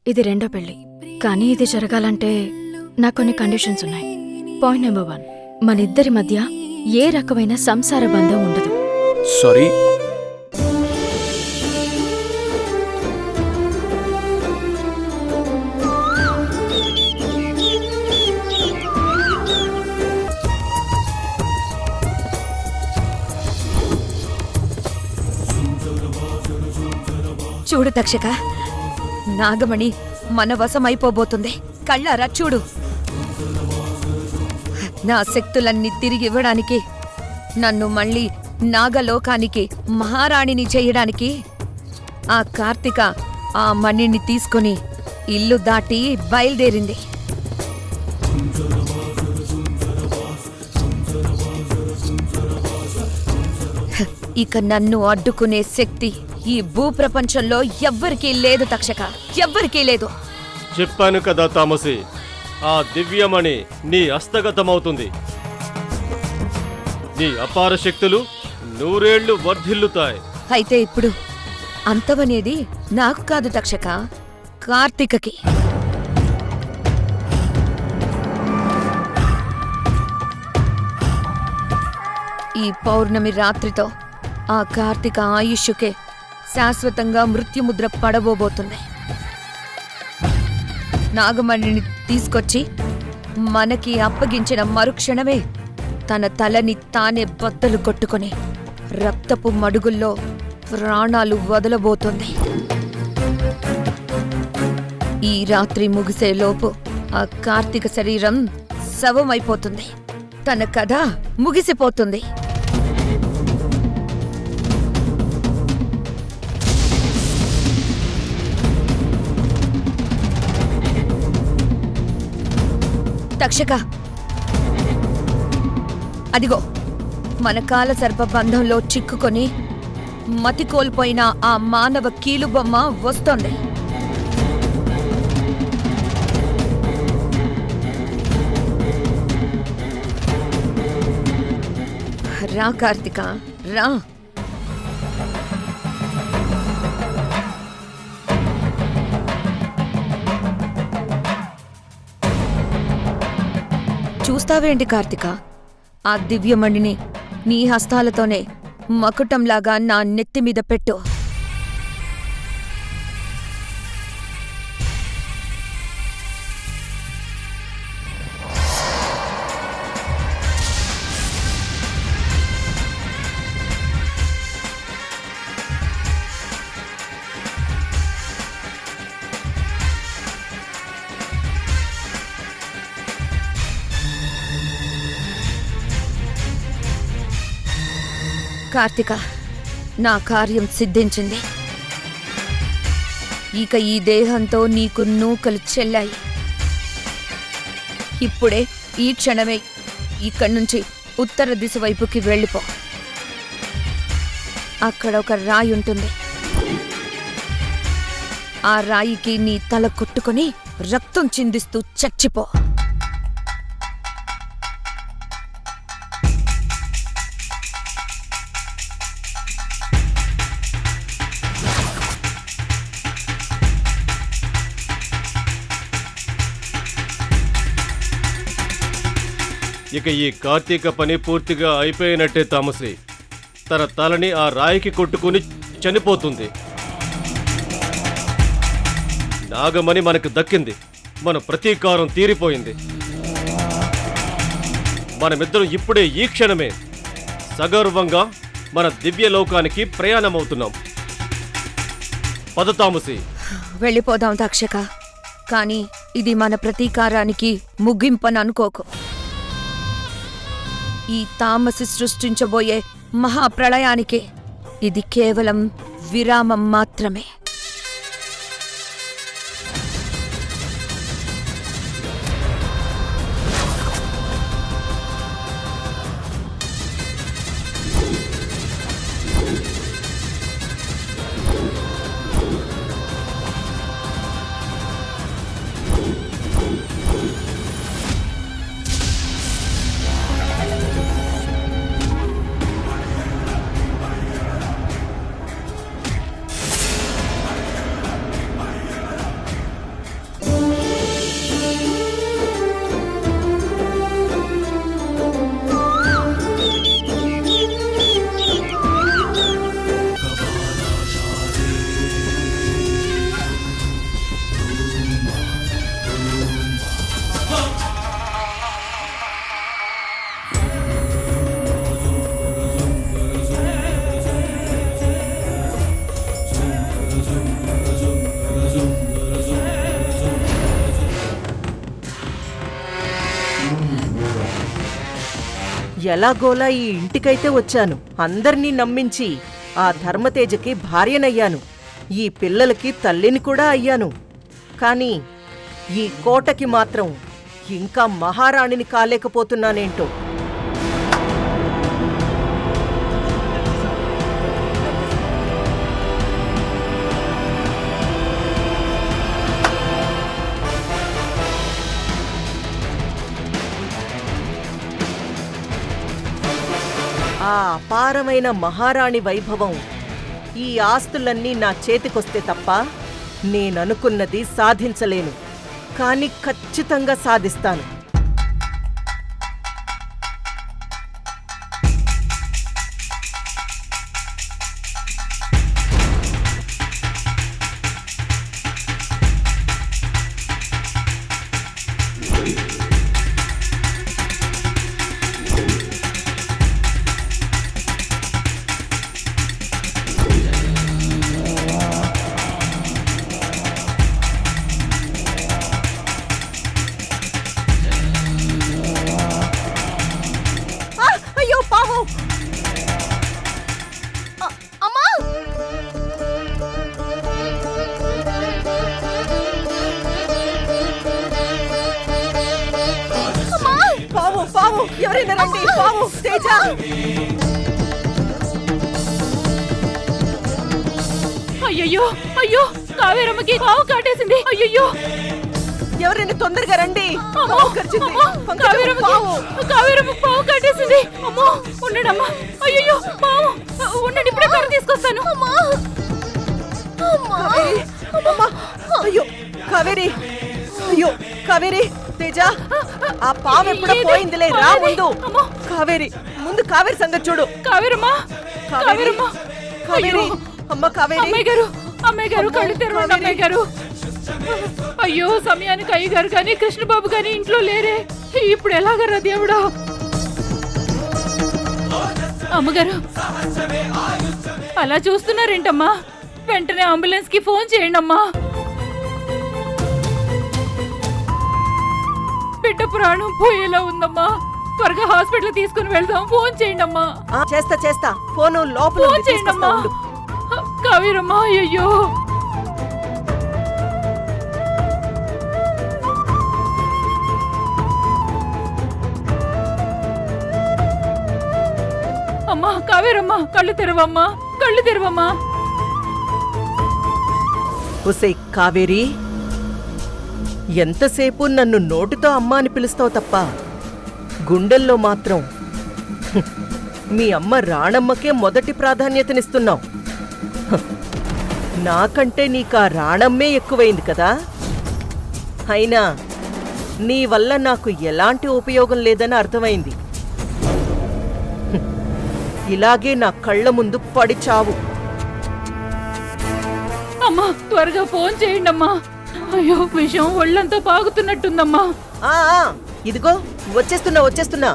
ఇది రెండో పెళ్లి. కానీ ఇది జరగాలంటే నాకు కొన్ని కండిషన్స్ ఉన్నాయి. పాయింట్ నెంబర్ 1, మనిద్దరి మధ్య ఏ రకమైన సంసార బంధం ఉండదు. సారీ, చూడు తక్షక, నాగమణి మన వశమైపోబోతుంది. కళ్ళారా చూడు. నా శక్తులన్నీ తిరిగివ్వడానికి, నన్ను మళ్ళీ నాగలోకానికి మహారాణిని చేయడానికి ఆ కార్తిక ఆ మణిని తీసుకుని ఇల్లు దాటి బయలుదేరింది. ఇక నన్ను అడ్డుకునే శక్తి ఈ భూప్రపంచంలో ఎవ్వరికీ లేదు తక్షక, ఎవ్వరికీ లేదు. చెప్పాను కదా తామసి, ఆ దివ్యమణి నీ హస్తగతమవుతుంది. నీ అపార శక్తులు 100 ఏళ్లు వర్ధిల్లుతాయి. అయితే ఇప్పుడు అంతమనేది నాకు కాదు తక్షక, కార్తికకి. ఈ పౌర్ణమి రాత్రితో ఆ కార్తిక ఆయుష్కే శాశ్వతంగా మృత్యుముద్ర పడబోబోతుంది. నాగమణిని తీసుకొచ్చి మనకి అప్పగించిన మరుక్షణమే తన తలని తానే బద్దలు కొట్టుకొని రక్తపు మడుగుల్లో ప్రాణాలు వదలబోతుంది. ఈ రాత్రి ముగిసేలోపు ఆ కార్తీక శరీరం శవమైపోతుంది. తన కథ ముగిసిపోతుంది. తక్షక, అదిగో మన కాల సర్ప బంధంలో చిక్కుకొని మతి కోల్పోయిన ఆ మానవ కీలుబొమ్మ వస్తోంది. రా కార్తిక, రా. చూస్తావేంటి కార్తిక, ఆ దివ్యమణిని నీ హస్తాలతోనే మకుటంలాగా నా నెత్తిమీద పెట్టు. కార్తిక, నా కార్యం సిద్ధించింది. ఇక ఈ దేహంతో నీకు నూకలు చెల్లాయి. ఇప్పుడే ఈ క్షణమే ఇక్కడి నుంచి ఉత్తర దిశ వైపుకి వెళ్ళిపో. అక్కడ ఒక రాయి ఉంటుంది. ఆ రాయికి నీ తల కొట్టుకొని రక్తం చిందిస్తూ చచ్చిపో. ఇక ఈ కార్తీక పని పూర్తిగా అయిపోయినట్టే తామసి. తన తలని ఆ రాయికి కొట్టుకుని చనిపోతుంది. నాగమణి మనకు దక్కింది. మన ప్రతీకారం తీరిపోయింది. మనమిద్దరం ఇప్పుడే ఈ క్షణమే సగర్వంగా మన దివ్యలోకానికి ప్రయాణమవుతున్నాం. పద తామసి, వెళ్ళిపోదాం తక్షక. కానీ ఇది మన ప్రతీకారానికి ముగింపని అనుకోకు. ఈ తామసి సృష్టించబోయే మహాప్రళయానికి ఇది కేవలం విరామం మాత్రమే. ఎలాగోలా ఈ ఇంటికైతే వచ్చాను. అందర్నీ నమ్మించి ఆ ధర్మతేజకి భార్యనయ్యాను. ఈ పిల్లలకి తల్లిని కూడా అయ్యాను. కాని ఈ కోటకి మాత్రం ఇంకా మహారాణిని కాలేకపోతున్నానేంటో. ఆ అపారమైన మహారాణి వైభవం, ఈ ఆస్తులన్నీ నా చేతికొస్తే తప్ప నేననుకున్నది సాధించలేను. కాని ఖచ్చితంగా సాధిస్తాను. అయ్యో పావు! అమ్మా! పావు పావు! ఎవరైనా రండి! పావు! తేజ! అయ్యయ్యో అయ్యో కావేరమ్మకి పావు కాటేసింది. అయ్యయ్యో ఎవరైనా తొందరగా రండి! అమ్మో! పావు కరిచింది. అమ్మో! పంకజం, పావు! కావేరమ్మకి పావు కాటేసింది. అమ్మో ఉండండమ్మా. అయ్యయ్యో పావు! ఉండండి, ఇప్పుడే కర్ర తీసుకొస్తాను. కావేరి! అమ్మా! అయ్యో కావేరి! అయ్యో కావేరి! తేజ! ఆ పాము ఎప్పుడో పోయిందిలే, రా ముందు. కావేరి, ముందు కావేరి సంగతి చూడు. కావేరమ్మా! కావేరమ్మా! కావేరి! అమ్మ కావేరి! అమ్మాయి గారు కళ్ళు తెరవండి. అమ్మాయి గారు! అయ్యో సమయానికి అయ్యగారు కానీ కృష్ణబాబు కానీ ఇంట్లో లేరే. ఇప్పుడు ఎలాగరా దేవుడా? అమ్మగారు అలా చూస్తున్నారేంటమ్మా? వెంటనే అంబులెన్స్ కి ఫోన్ చేయండి అమ్మా. బిడ్డ ప్రాణం పోయేలా ఉందమ్మా. త్వరగా హాస్పిటల్ తీసుకుని వెళ్దాం. ఫోన్ చేయండి అమ్మా. చేస్తా. ఫోను లోపల ఫోన్ చేయండి అమ్మా. కావేరమ్మా! అయ్యో అమ్మా! కావేరమ్మా కళ్ళు తెరవమ్మా, కళ్ళు తెరవమ్మా. ఒసే కావేరి, ఎంతసేపు నన్ను నోటితో అమ్మ అని పిలుస్తావు తప్ప గుండెల్లో మాత్రం మీ అమ్మ రాణమ్మకే మొదటి ప్రాధాన్యతనిస్తున్నావు. నాకంటే నీకా రాణమ్మే ఎక్కువైంది కదా. అయినా నీ వల్ల నాకు ఎలాంటి ఉపయోగం లేదని అర్థమైంది. ఇలాగే నా కళ్ళ ముందు పడి చావు. అమ్మా త్వరగా ఫోన్ చేయండి అమ్మా. అయ్యో విషయం ఒళ్ళంతా బాగుతున్నట్టుందమ్మా. ఇదిగో వచ్చేస్తున్నా.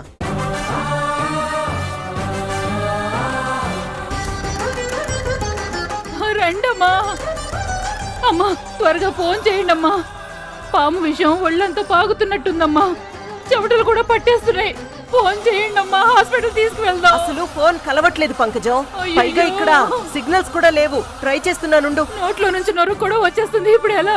రండమ్మా. అమ్మా త్వరగా ఫోన్ చేయండి అమ్మా. పాము విషయం ఒళ్ళంతా బాగుతున్నట్టుందమ్మా. చెమటలు కూడా పట్టేస్తున్నాయి. ఫోన్ చేయండి అమ్మా, హాస్పిటల్ తీసుకువెళ్దాం. అసలు ఫోన్ కలవట్లేదు పంకజం. అయ్యయ్యో. పైగా ఇక్కడ సిగ్నల్స్ కూడా లేవు. ట్రై చేస్తున్నానుండు. నోట్లో నుంచి నొర కూడా వచ్చేస్తుంది. ఇప్పుడు ఎలా?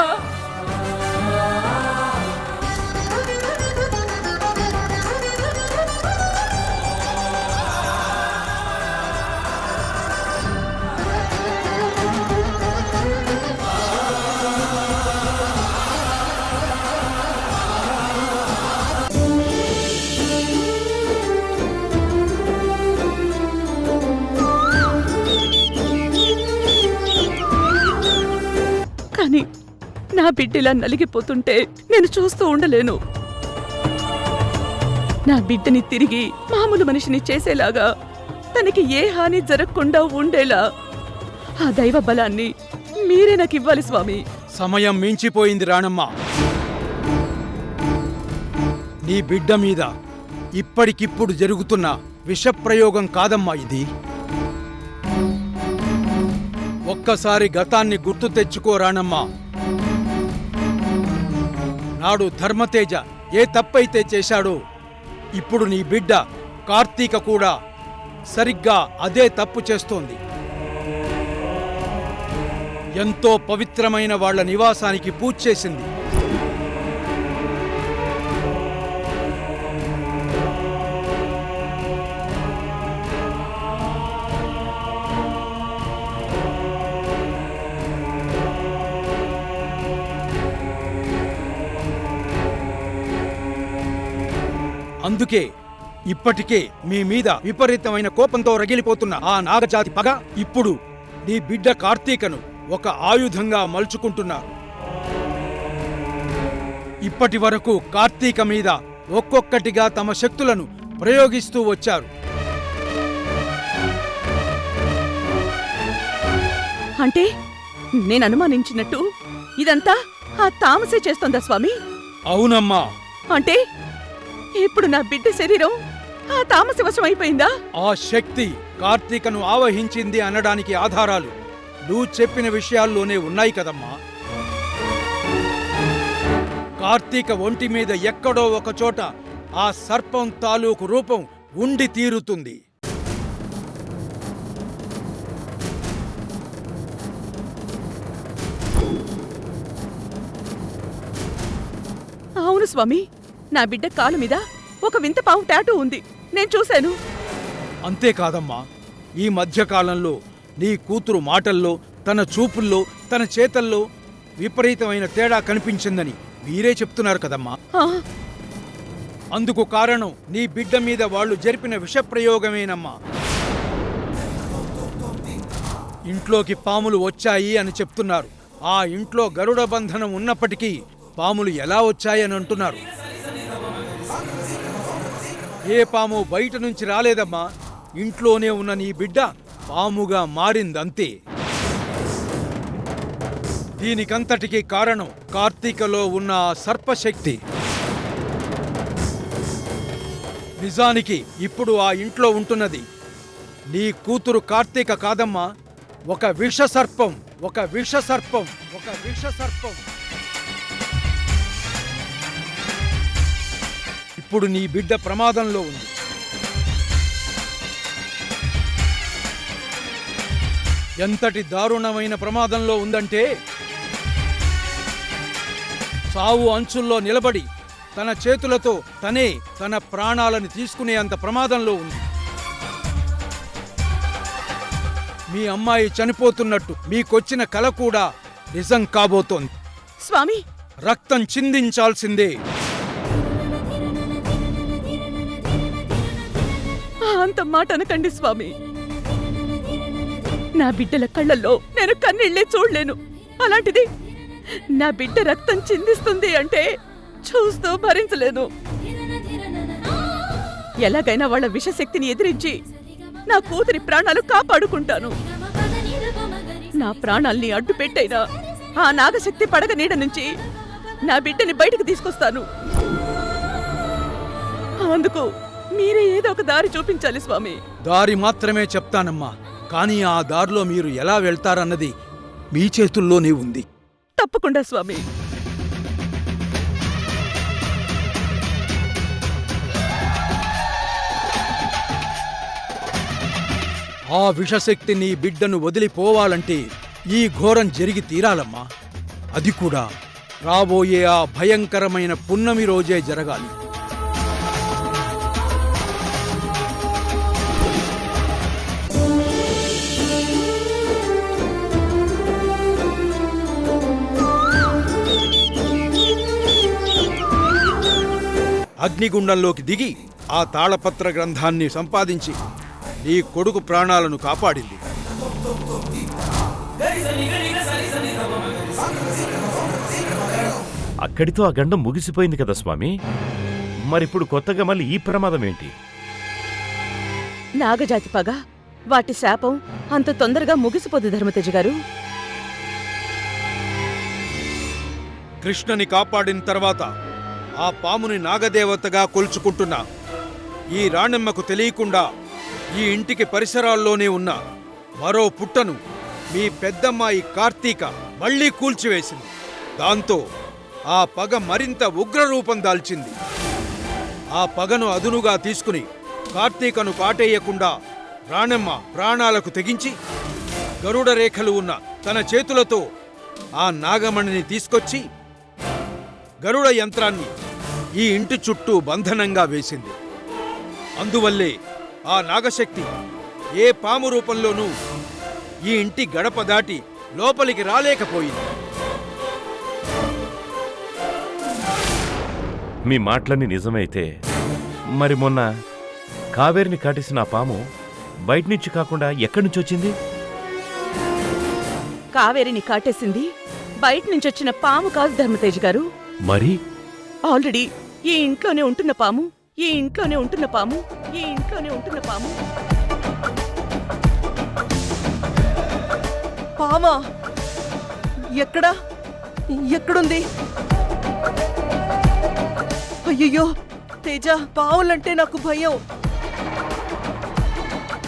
కానీ నా బిడ్డలా నలిగిపోతుంటే నేను చూస్తూ ఉండలేను. నా బిడ్డని తిరిగి మామూలు మనిషిని చేసేలాగా, తనకి ఏ హాని జరగకుండా ఉండేలా ఆ దైవ బలాన్ని మీరే నాకు ఇవ్వాలి స్వామి. సమయం మించిపోయింది రాణమ్మ. నీ బిడ్డ మీద ఇప్పటికిప్పుడు జరుగుతున్న విషప్రయోగం కాదమ్మా ఇది. ఒక్కసారి గతాన్ని గుర్తు తెచ్చుకో రాణమ్మ. నాడు ధర్మతేజ ఏ తప్పైతే చేశాడో ఇప్పుడు నీ బిడ్డ కార్తీక కూడా సరిగ్గా అదే తప్పు చేస్తోంది. ఎంతో పవిత్రమైన వాళ్ళ నివాసానికి పూజ చేసింది. అందుకే ఇప్పటికే మీ మీద విపరీతమైన కోపంతో రగిలిపోతున్న ఆ నాగజాతి పగ ఇప్పుడు నీ బిడ్డ కార్తీకను ఒక ఆయుధంగా మలుచుకుంటున్నారు. ఇప్పటి వరకు కార్తీక మీద ఒక్కొక్కటిగా తమ శక్తులను ప్రయోగిస్తూ వచ్చారు. అంటే నేను అనుమానించినట్టు ఇదంతా ఆ తామసే చేస్తోందా స్వామి? అవునమ్మా, అంటే ఇప్పుడు నా బిడ్డ శరీరం ఆ తామస వశం అయిపోయిందా? ఆ శక్తి కార్తీకను ఆవహించింది అనడానికి ఆధారాలు నువ్వు చెప్పిన విషయాల్లోనే ఉన్నాయి కదమ్మా. కార్తీక ఒంటి మీద ఎక్కడో ఒక చోట ఆ సర్పం తాలూకు రూపం ఉండి తీరుతుంది. అవును స్వామి, నా బిడ్డ కాలు మీద ఒక వింత పాము టాటూ ఉంది, నేను చూశాను. అంతేకాదమ్మా, ఈ మధ్యకాలంలో నీ కూతురు మాటల్లో, తన చూపుల్లో, తన చేతల్లో విపరీతమైన తేడా కనిపించిందని మీరే చెప్తున్నారు కదమ్మా. ఆ, అందుకు కారణం నీ బిడ్డ మీద వాళ్ళు జరిపిన విషప్రయోగమేనమ్మా. ఇంట్లోకి పాములు వచ్చాయి అని చెప్తున్నారు. ఆ ఇంట్లో గరుడ బంధనం ఉన్నప్పటికీ పాములు ఎలా వచ్చాయని అంటున్నారు. ఏ పాము బయట నుంచి రాలేదమ్మా, ఇంట్లోనే ఉన్న నీ బిడ్డ పాముగా మారిందంతే. దీనికంతటికీ కారణం కార్తీకలో ఉన్న ఆ సర్పశక్తి. నిజానికి ఇప్పుడు ఆ ఇంట్లో ఉంటున్నది నీ కూతురు కార్తీక కాదమ్మా, ఒక విషసర్పం, ఒక విషసర్పం, ఒక విషసర్పం. ఇప్పుడు నీ బిడ్డ ప్రమాదంలో ఉంది. ఎంతటి దారుణమైన ప్రమాదంలో ఉందంటే సావు అంచుల్లో నిలబడి తన చేతులతో తనే తన ప్రాణాలను తీసుకునే అంత ప్రమాదంలో ఉంది. మీ అమ్మాయి చనిపోతున్నట్టు మీకొచ్చిన కల కూడా నిజం కాబోతోంది. స్వామి, రక్తం చిందించాల్సిందే. అంత మాట అనకండి స్వామి. నా బిడ్డల కళ్ళల్లో నేను కన్నీళ్లే చూడలేను. అలాంటిది నా బిడ్డ రక్తం చిందిస్తుంది అంటే చూస్తూ భరించలేను. ఎలాగైనా వాళ్ళ విషశక్తిని ఎదిరించి నా కూతురి ప్రాణాలు కాపాడుకుంటాను. నా ప్రాణాల్ని అడ్డు పెట్టైనా ఆ నాగశక్తి పడగ నీడ నుంచి నా బిడ్డని బయటకు తీసుకొస్తాను. అందుకు మీరే ఏదో ఒక దారి చూపించాలి స్వామి. దారి మాత్రమే చెప్తానమ్మా, కానీ ఆ దారిలో మీరు ఎలా వెళ్తారన్నది మీ చేతుల్లోనే ఉంది. తప్పకుండా స్వామి. ఆ విషశక్తి నీ బిడ్డను వదిలిపోవాలంటే ఈ ఘోరం జరిగి తీరాలమ్మా. అది కూడా రాబోయే ఆ భయంకరమైన పున్నమి రోజే జరగాలి. అగ్నిగుండంలోకి దిగి ఆ తాళపత్ర గ్రంథాన్ని సంపాదించి నీ కొడుకు ప్రాణాలను కాపాడింది. అక్కడితో ఆ గండం ముగిసిపోయింది కదా స్వామి. మరిప్పుడు కొత్తగా మళ్ళీ ఈ ప్రమాదం ఏంటి? నాగజాతి పగ, వాటి శాపం అంత తొందరగా ముగిసిపోదు ధర్మతేజ గారు. కృష్ణని కాపాడిన తర్వాత ఆ పాముని నాగదేవతగా కొలుచుకుంటున్నా ఈ రాణెమ్మకు తెలియకుండా ఈ ఇంటికి పరిసరాల్లోనే ఉన్న మరో పుట్టను మీ పెద్దమ్మాయి కార్తీక మళ్లీ కూల్చివేసింది. దాంతో ఆ పగ మరింత ఉగ్రరూపం దాల్చింది. ఆ పగను అదునుగా తీసుకుని కార్తీకను కాటేయకుండా రాణమ్మ ప్రాణాలకు తెగించి గరుడ రేఖలు ఉన్న తన చేతులతో ఆ నాగమణిని తీసుకొచ్చి గరుడ యంత్రాన్ని ఈ ఇంటి చుట్టూ బంధనంగా వేసింది. అందువల్లే ఆ నాగశక్తి ఏ పాము రూపంలోనూ ఈ ఇంటి గడప దాటి లోపలికి రాలేకపోయింది. మీ మాటలన్నీ నిజమైతే మరి మొన్న కావేరిని కాటేసిన ఆ పాము బయట నుంచి కాకుండా ఎక్కడి నుంచి వచ్చింది? కావేరిని కాటేసింది బయట నుంచి వచ్చిన పాము కాదు ధర్మతేజ్ గారు. మరి ఆల్రెడీ ఈ ఇంట్లోనే ఉంటున్న పాము, ఈ ఇంట్లోనే ఉంటున్న పాము, ఈ ఇంట్లోనే ఉంటున్న పాము. పామా? ఎక్కడా? ఎక్కడుంది? అయ్యయ్యో తేజ, పావులంటే నాకు భయం.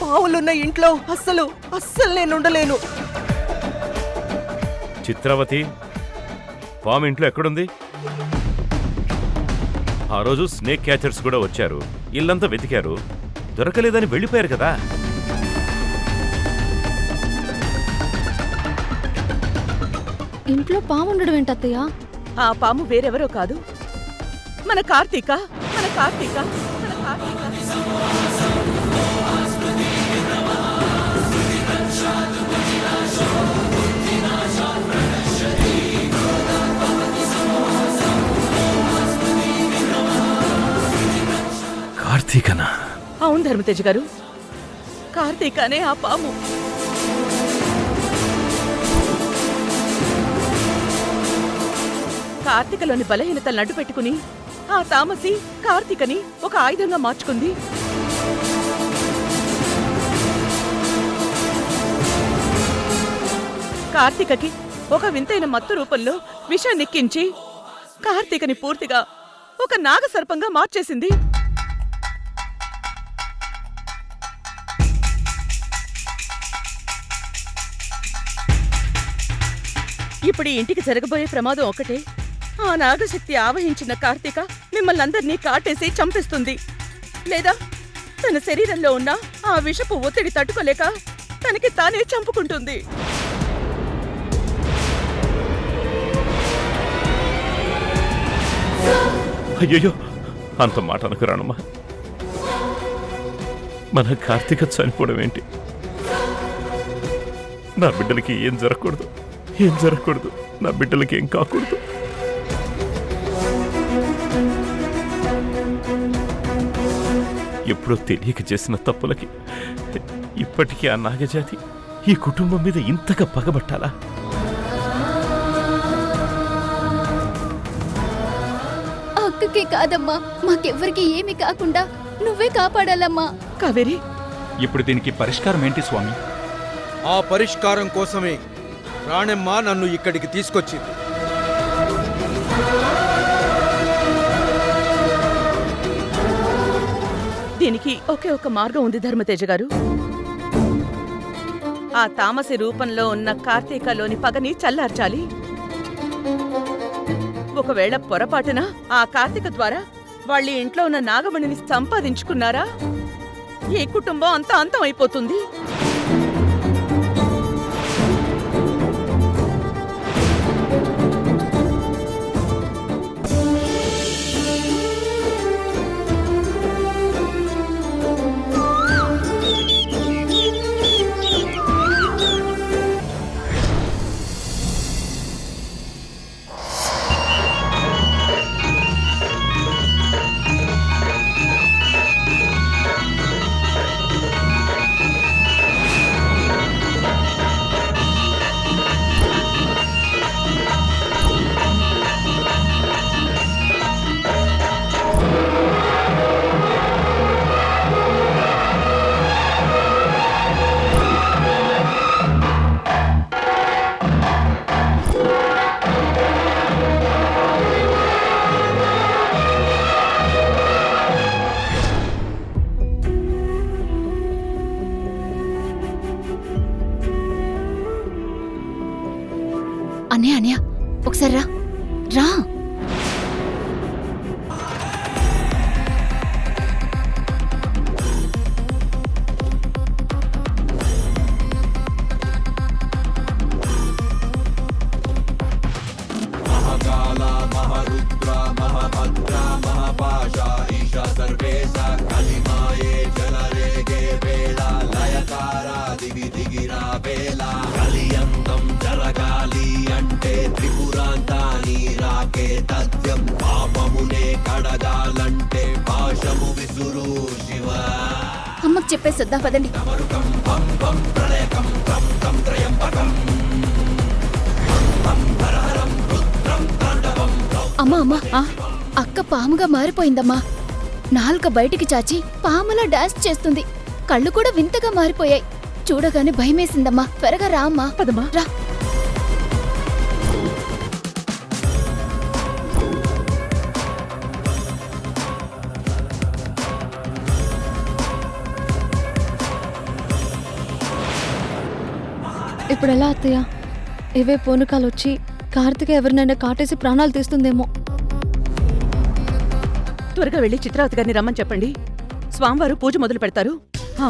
పావులున్న ఇంట్లో అస్సలు నేనుండలేను. చిత్రావతి, పాము ఇంట్లో ఎక్కడుంది? ఆ రోజు స్నేక్ క్యాచర్స్ కూడా వచ్చారు, ఇల్లంతా వెతికారు, దొరకలేదని వెళ్ళిపోయారు కదా. ఇంట్లో పాము ఉండడం ఏంటత్తయ్య? ఆ పాము వేరెవరో కాదు, మన కార్తీక, మన కార్తీక, మన కార్తీక. కార్తీకనా? అవును ధర్మతేజ్ గారు, కార్తీకనే ఆ పాము. కార్తీకలోని బలహీనతలను అడ్డు పెట్టుకుని ఆ తామసి కార్తీకని ఒక ఆయుధంగా మార్చుకుంది. కార్తీకకి ఒక వింతైన మత్తు రూపంలో విషాన్నెక్కించి కార్తీకని పూర్తిగా ఒక నాగసర్పంగా మార్చేసింది. ఇప్పుడు ఈ ఇంటికి జరగబోయే ప్రమాదం ఒకటే, ఆ నాగశక్తి ఆవహించిన కార్తీక మిమ్మల్ని అందరినీ కాటేసి చంపిస్తుంది, లేదా తన శరీరంలో ఉన్న ఆ విషపు ఒత్తిడి తట్టుకోలేక తనకి తానే చంపుకుంటుంది. అయ్యయ్యో, అంత మాట అనుకు రానమ్మా. మన కార్తీక చనిపోవడం ఏంటి? నా బిడ్డలకి ఏం జరగకూడదు, ఏం జరగకూడదు, నా బిడ్డలకి ఏం కాకూడదు. ఎప్పుడో తెలియక చేసిన తప్పులకి ఇప్పటికీ ఆ నాగజాతి ఈ కుటుంబం మీద ఇంతగా పగబట్టాలా? అక్కకే కాదమ్మా, మాకెవ్వరికి ఏమీ కాకుండా నువ్వే కాపాడాలమ్మా. కావేరి, ఇప్పుడు దీనికి పరిష్కారం ఏంటి స్వామి? ఆ పరిష్కారం కోసమే రాణమ్మ నన్ను ఇక్కడికి తీసుకొచ్చింది. దీనికి ఒకే ఒక మార్గం ఉంది ధర్మతేజ గారు. ఆ తామసి రూపంలో ఉన్న కార్తీకలోని పగని చల్లార్చాలి. ఒకవేళ పొరపాటున ఆ కార్తీక ద్వారా వాళ్ళ ఇంట్లో ఉన్న నాగమణిని సంపాదించుకున్నారా, ఈ కుటుంబం అంతా అంతం అయిపోతుంది. అమ్మకి చెప్పేసొద్దా పదండి. అమ్మా అమ్మా అక్క పాముగా మారిపోయిందమ్మా. నాలుక బయటికి చాచి పాములా డాన్స్ చేస్తుంది. కళ్ళు కూడా వింతగా మారిపోయాయి. చూడగానే భయమేసిందమ్మా. త్వరగా రా అమ్మా. పదమ్మా. రా. ఇప్పుడు ఎలా అత్తయ్య? ఇవే పూనకాలు వచ్చి కార్తిక ఎవరినైనా కాటేసి ప్రాణాలు తీస్తుందేమో. త్వరగా వెళ్ళి చిత్రావతి గారిని రమ్మని చెప్పండి. స్వామివారు పూజ మొదలు పెడతారు. హా.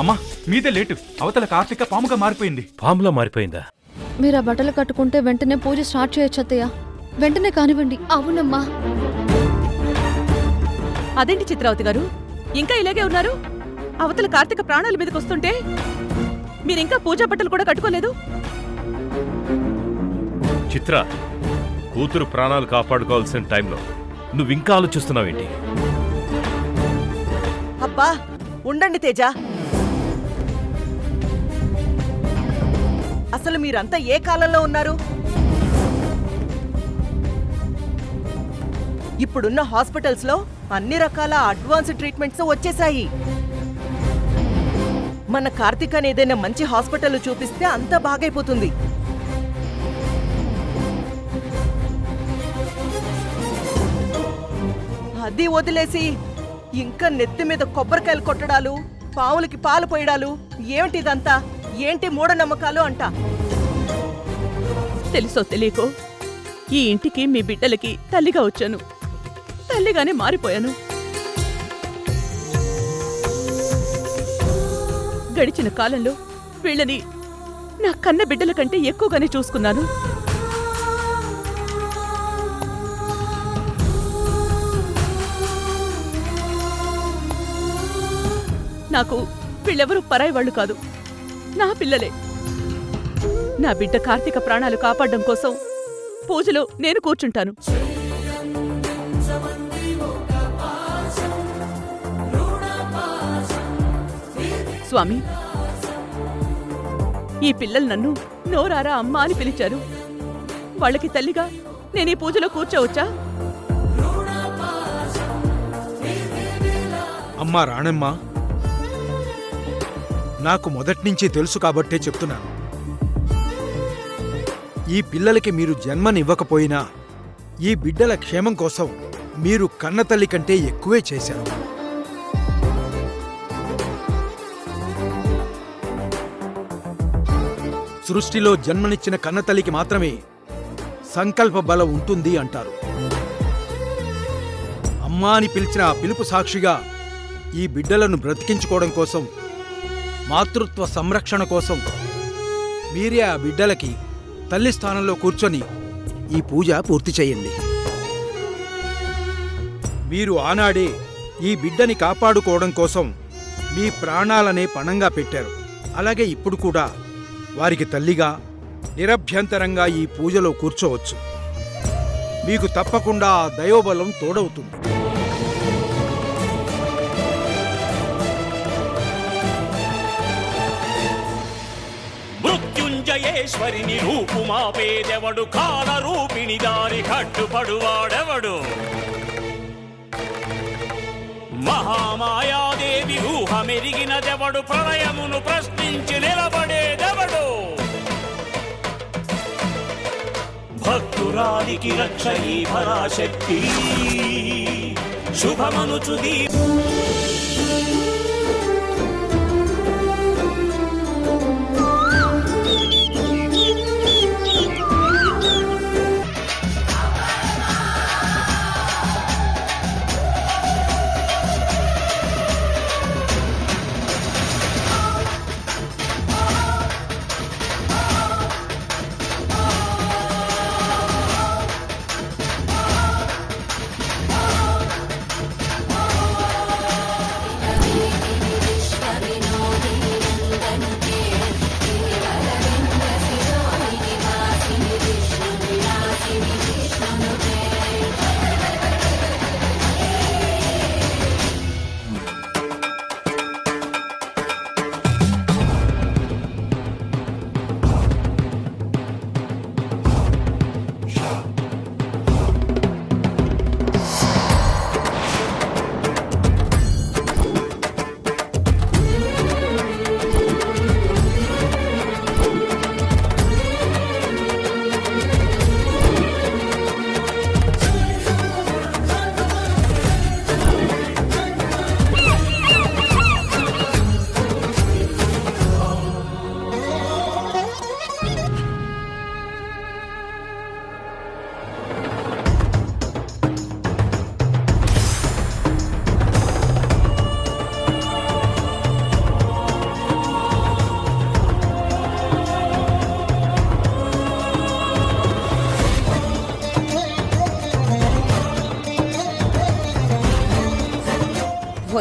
అమ్మా మీదే లేటు. అవతల కార్తీక పాముగా మారిపోయింది. పాములా మారిపోయిందా? మీరు ఆ బట్టలు కట్టుకుంటే వెంటనే పూజ స్టార్ట్ చేయొచ్చు అత్తయ్య. వెంటనే కానివ్వండి. అవునమ్మా. అదేంటి చిత్రావతి గారు, ఇంకా ఇలాగే ఉన్నారు? అవతల కార్తీక ప్రాణాల మీదకి వస్తుంటే మీరింకా పూజా బట్టలు కూడా కట్టుకోలేదు. చిత్ర, కూతురు ప్రాణాలు కాపాడుకోవాల్సిన టైంలో నువ్వింకా ఆలోచిస్తున్నావేంటి? అబ్బా ఉండండి తేజ. అసలు మీరంతా ఏ కాలంలో ఉన్నారు? ఇప్పుడున్న హాస్పిటల్స్ లో అన్ని రకాల అడ్వాన్స్ ట్రీట్మెంట్స్ వచ్చేసాయి. మన కార్తీకాని ఏదైనా మంచి హాస్పిటల్ చూపిస్తే అంతా బాగైపోతుంది. అది వదిలేసి ఇంకా నెత్తి మీద కొబ్బరికాయలు కొట్టడాలు, పావులకి పాలు పోయడాలు ఏమిటిదంతా? ఏంటి మూఢనమ్మకాలు అంట? తెలుసో తెలియకో ఈ ఇంటికి మీ బిడ్డలకి తల్లిగా వచ్చాను. తల్లిగానే మారిపోయాను. గడిచిన కాలంలో వీళ్ళని నా కన్న బిడ్డల కంటే ఎక్కువగానే చూసుకున్నాను. నాకు వీళ్ళెవరూ పరాయి వాళ్ళు కాదు, నా పిల్లలే. నా బిడ్డ కార్తీక ప్రాణాలు కాపాడడం కోసం పూజలో నేను కూర్చుంటాను. స్వామి, ఈ పిల్లలు నన్ను నోరారా అమ్మ అని పిలిచారు. వాళ్ళకి తల్లిగా నేను ఈ పూజలో కూర్చోవచ్చా? అమ్మా రాణమ్మ, నాకు మొదట్నుంచి తెలుసు కాబట్టే చెప్తున్నాను. ఈ పిల్లలకి మీరు జన్మనివ్వకపోయినా ఈ బిడ్డల క్షేమం కోసం మీరు కన్నతల్లి కంటే ఎక్కువే చేశారు. సృష్టిలో జన్మనిచ్చిన కన్నతల్లికి మాత్రమే సంకల్ప బలం ఉంటుంది అంటారు. అమ్మా అని పిలిచిన ఆ పిలుపు సాక్షిగా ఈ బిడ్డలను బ్రతికించుకోవడం కోసం, మాతృత్వ సంరక్షణ కోసం మీరే ఆ బిడ్డలకి తల్లి స్థానంలో కూర్చొని ఈ పూజ పూర్తి చేయండి. మీరు ఆనాడే ఈ బిడ్డని కాపాడుకోవడం కోసం మీ ప్రాణాలనే పణంగా పెట్టారు. అలాగే ఇప్పుడు కూడా వారికి తల్లిగా నిరభ్యంతరంగా ఈ పూజలో కూర్చోవచ్చు. మీకు తప్పకుండా ఆ దైవబలం తోడవుతుంది. మృత్యుంజయేశ్వరిని రూపుమాపేదెవడు, కాల రూపిణి దారి కట్టుపడువాడెవడు, మహామాయాదేవి ఊహమెరిగినదెవడు, ప్రళయమును ప్రశ్నించి నిలబడేదెవడు, భక్తురాలికి రక్ష ఈ పరాశక్తి, శుభమనుచుదీ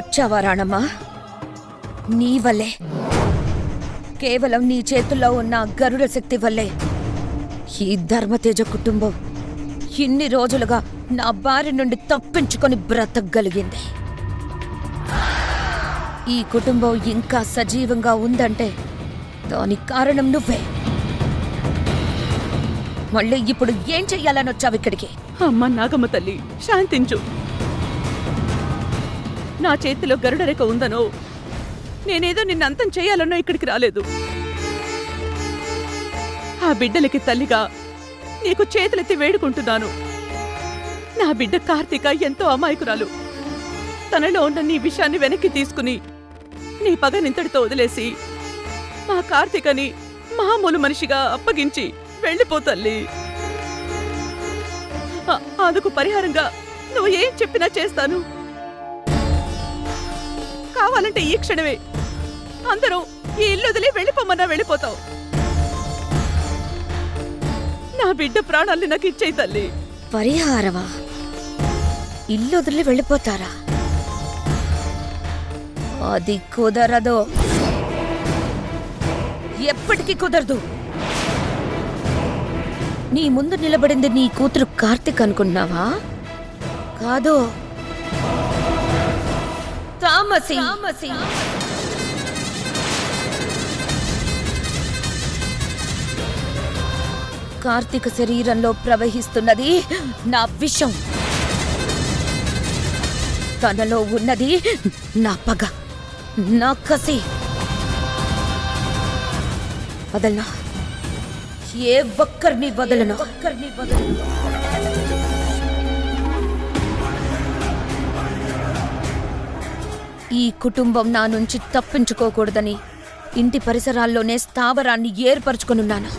వచ్చావా రాణమ్మా? నీ వల్లే, కేవలం నీ చేతుల్లో ఉన్న గరుడ శక్తి వల్లే ఈ ధర్మతేజ కుటుంబం ఇన్ని రోజులుగా నా బారి నుండి తప్పించుకొని బ్రతకగలిగింది. ఈ కుటుంబం ఇంకా సజీవంగా ఉందంటే దానికి కారణం నువ్వే. మళ్ళీ ఇప్పుడు ఏం చెయ్యాలని వచ్చావు ఇక్కడికి? అమ్మ నాగమ్మ తల్లి, శాంతించు. నా చేతిలో గరుడ రేఖ ఉందనో, నేనేదో నిన్ను అంతం చేయాలనో ఇక్కడికి రాలేదు. ఆ బిడ్డలకి తల్లిగా నీకు చేతులెత్తి వేడుకుంటున్నాను. నా బిడ్డ కార్తీక ఎంతో అమాయకురాలు. తనలో ఉన్న నీ విషయాన్ని వెనక్కి తీసుకుని నీ పగనింతటితో వదిలేసి మా కార్తీకని మామూలు మనిషిగా అప్పగించి వెళ్ళిపోతల్లి. అందుకు పరిహారంగా నువ్వు ఏం చెప్పినా చేస్తాను. కావాలంటే ఈ క్షణమే అందరూ ఈ ఇల్లు వదిలి వెళ్ళిపోమన్నా వెళ్ళిపోతావు. నా బిడ్డ ప్రాణాల్ని నాకు ఇచ్చేయి తల్లి. పరిహారమా? ఇల్లు వదిలి వెళ్ళిపోతారా? అది కుదరదు, ఎప్పటికీ కుదరదు. నీ ముందు నిలబడింది నీ కూతురు కార్తిక్ అనుకున్నావా? కాదు, తామసి. కార్తీక శరీరంలో ప్రవహిస్తున్నది నా విషం. తనలో ఉన్నది నా పగ, నా కసి. వదలనా, ఏ ఒక్కరిని వదలను. ఈ కుటుంబం నా నుంచి తప్పించుకోకూడదని ఇంటి పరిసరాల్లోనే స్థావరాన్ని ఏర్పరచుకొనున్నాను.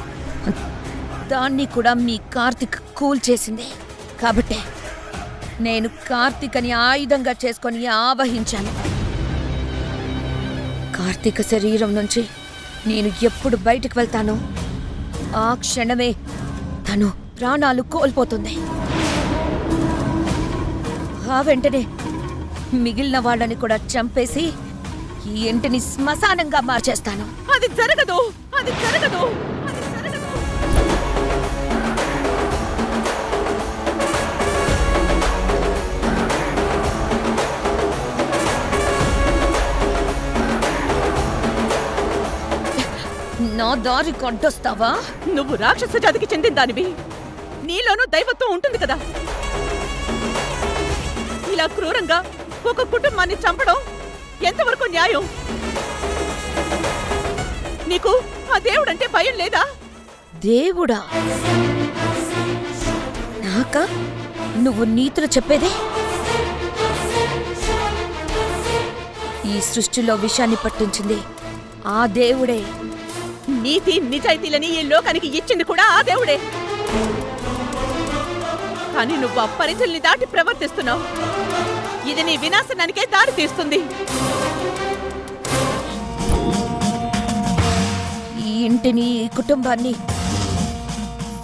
దాన్ని కూడా మీ కార్తిక్ కూల్చేసింది. కాబట్టే నేను కార్తీకని ఆయుధంగా చేసుకొని ఆవహించాను. కార్తీక శరీరం నుంచి నేను ఎప్పుడు బయటికి వెళ్తానో ఆ క్షణమే తను ప్రాణాలు కోల్పోతుంది. ఆ వెంటనే మిగిలిన వాళ్ళని కూడా చంపేసి ఈ ఇంటిని శ్మశానంగా మార్చేస్తాను. అది జరగదు, అది జరగదు, అది జరగదు. నా దారి కొట్టొస్తావా? నువ్వు రాక్షస జాతికి చెందిన దానివి. నీలోనూ దైవత్వం ఉంటుంది కదా. ఇలా క్రూరంగా ఒక కుటుంబాన్ని చంపడం ఎంతవరకు న్యాయం? నీకు ఆ దేవుడంటే భయం లేదా? దేవుడా? నాకా నువ్వు నీతులు చెప్పేదే? ఈ సృష్టిలో విషాన్ని పట్టించింది ఆ దేవుడే. నీతి నిజాయితీలని ఈ లోకానికి ఇచ్చింది కూడా ఆ దేవుడే. కానీ నువ్వు ఆ పరిధుల్ని దాటి ప్రవర్తిస్తున్నావు. ఇది నీ వినాశనానికే దారి తీస్తుంది. ఈ ఇంటిని, ఈ కుటుంబాన్ని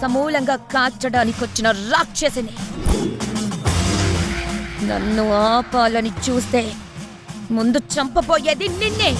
సమూలంగా కాల్చడానికి వచ్చిన రాక్షసిని. నన్ను ఆపాలని చూస్తే ముందు చంపబోయేది నిన్నే.